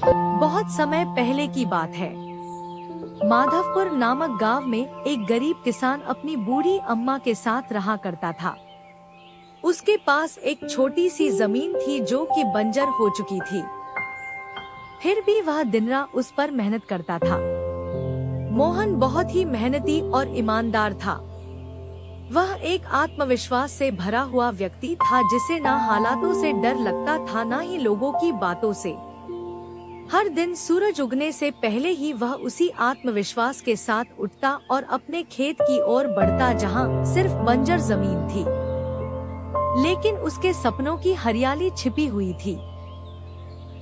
बहुत समय पहले की बात है। माधवपुर नामक गांव में एक गरीब किसान अपनी बूढ़ी अम्मा के साथ रहा करता था। उसके पास एक छोटी सी जमीन थी जो कि बंजर हो चुकी थी। फिर भी वह दिन रात उस पर मेहनत करता था। मोहन बहुत ही मेहनती और ईमानदार था। वह एक आत्मविश्वास से भरा हुआ व्यक्ति था जिसे ना हालातों से डर लगता था ना ही लोगों की बातों से। हर दिन सूरज उगने से पहले ही वह उसी आत्मविश्वास के साथ उठता और अपने खेत की ओर बढ़ता जहां सिर्फ बंजर जमीन थी, लेकिन उसके सपनों की हरियाली छिपी हुई थी।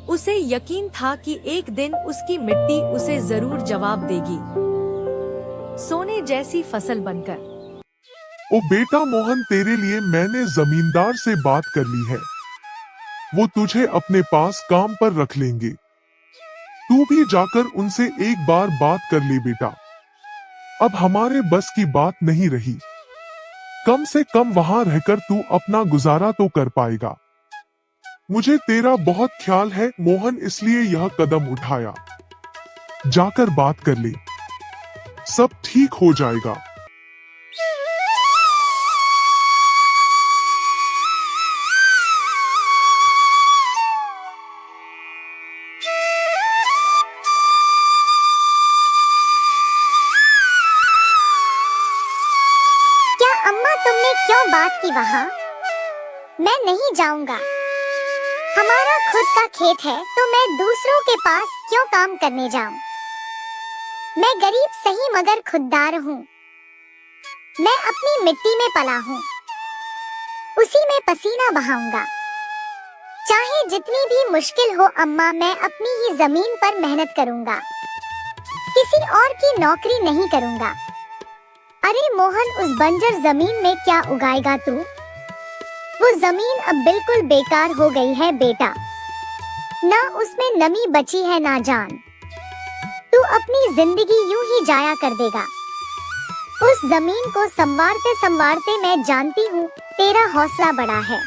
उसे यकीन था कि एक दिन उसकी मिट्टी उसे जरूर जवाब देगी, सोने जैसी फसल बनकर। ओ बेटा मोहन, तेरे लिए मैंने जमींदार से बात कर ली है। वो तुझे अपने पास काम पर रख लेंगे। तू भी जाकर उनसे एक बार बात कर ले बेटा। अब हमारे बस की बात नहीं रही। कम से कम वहां रहकर तू अपना गुजारा तो कर पाएगा। मुझे तेरा बहुत ख्याल है मोहन, इसलिए यह कदम उठाया। जाकर बात कर ले, सब ठीक हो जाएगा। अम्मा, तुमने क्यों बात की वहाँ? मैं नहीं जाऊंगा। हमारा खुद का खेत है तो मैं दूसरों के पास क्यों काम करने जाऊं? मैं गरीब सही मगर खुददार हूँ। मैं अपनी मिट्टी में पला हूँ, उसी में पसीना बहाऊंगा। चाहे जितनी भी मुश्किल हो अम्मा, मैं अपनी ही जमीन पर मेहनत करूंगा। किसी और की नौकरी नहीं करूंगा। अरे मोहन, उस बंजर जमीन में क्या उगाएगा तू? वो जमीन अब बिल्कुल बेकार हो गई है बेटा। ना उसमें नमी बची है ना जान। तू अपनी जिंदगी यूं ही जाया कर देगा। उस जमीन को संवारते संवारते मैं जानती हूँ तेरा हौसला बड़ा है,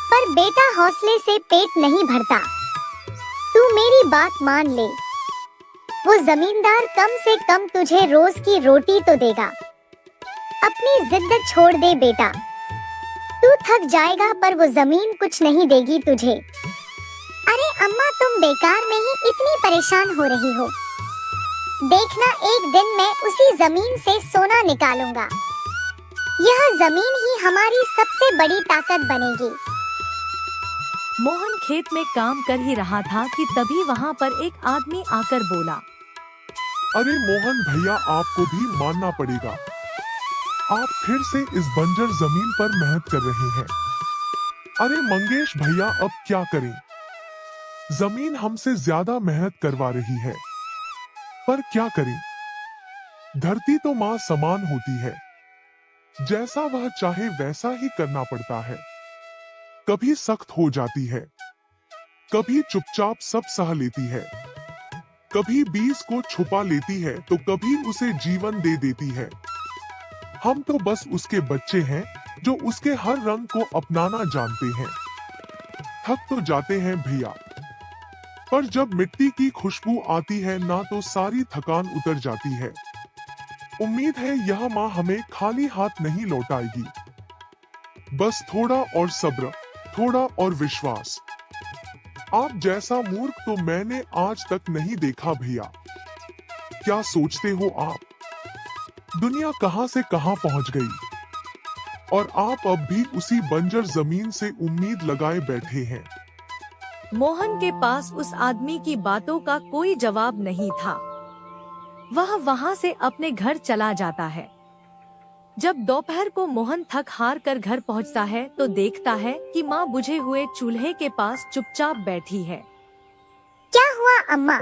पर बेटा हौसले से पेट नहीं भरता। तू मेरी बात मान ले। वो जमींदार कम से कम तुझे रोज की रोटी तो देगा। अपनी जिद छोड़ दे बेटा। तू थक जाएगा पर वो जमीन कुछ नहीं देगी तुझे। अरे अम्मा, तुम बेकार में ही इतनी परेशान हो रही हो। देखना, एक दिन मैं उसी जमीन से सोना निकालूंगा। यह जमीन ही हमारी सबसे बड़ी ताकत बनेगी। मोहन खेत में काम कर ही रहा था कि तभी वहाँ पर एक आदमी आकर बोला, अरे मोहन भैया, आपको भी मानना पड़ेगा। आप फिर से इस बंजर जमीन पर मेहनत कर रहे हैं। अरे मंगेश भैया, अब क्या करें? जमीन हमसे ज्यादा मेहनत करवा रही है, पर क्या करें? धरती तो माँ समान होती है। जैसा वह चाहे वैसा ही करना पड़ता है। कभी सख्त हो जाती है, कभी चुपचाप सब सह लेती है, कभी बीज को छुपा लेती है तो कभी उसे जीवन दे देती है। हम तो बस उसके बच्चे हैं जो उसके हर रंग को अपनाना जानते हैं। थक तो जाते हैं भैया, पर जब मिट्टी की खुशबू आती है ना तो सारी थकान उतर जाती है। उम्मीद है यह माँ हमें खाली हाथ नहीं लौटाएगी। बस थोड़ा और सब्र, थोड़ा और विश्वास। आप जैसा मूर्ख तो मैंने आज तक नहीं देखा भैया। क्या सोचते हो आप? दुनिया कहां से कहां पहुंच गई और आप अब भी उसी बंजर जमीन से उम्मीद लगाए बैठे हैं। मोहन के पास उस आदमी की बातों का कोई जवाब नहीं था। वह वहां से अपने घर चला जाता है। जब दोपहर को मोहन थक हार कर घर पहुंचता है तो देखता है कि माँ बुझे हुए चूल्हे के पास चुपचाप बैठी है। क्या हुआ अम्मा?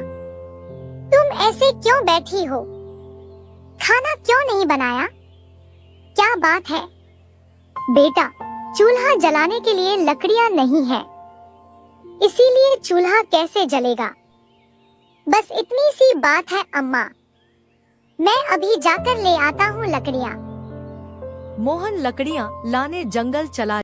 तुम ऐसे क्यों बैठी हो? खाना क्यों नहीं बनाया? क्या बात है? बेटा, चूल्हा जलाने के लिए लकड़ियां नहीं है, इसीलिए चूल्हा कैसे जलेगा? बस इतनी सी बात है अम्मा। मैं अभी जाकर ले आता हूँ लकड़ियाँ। मोहन लकड़ियाँ लाने जंगल चला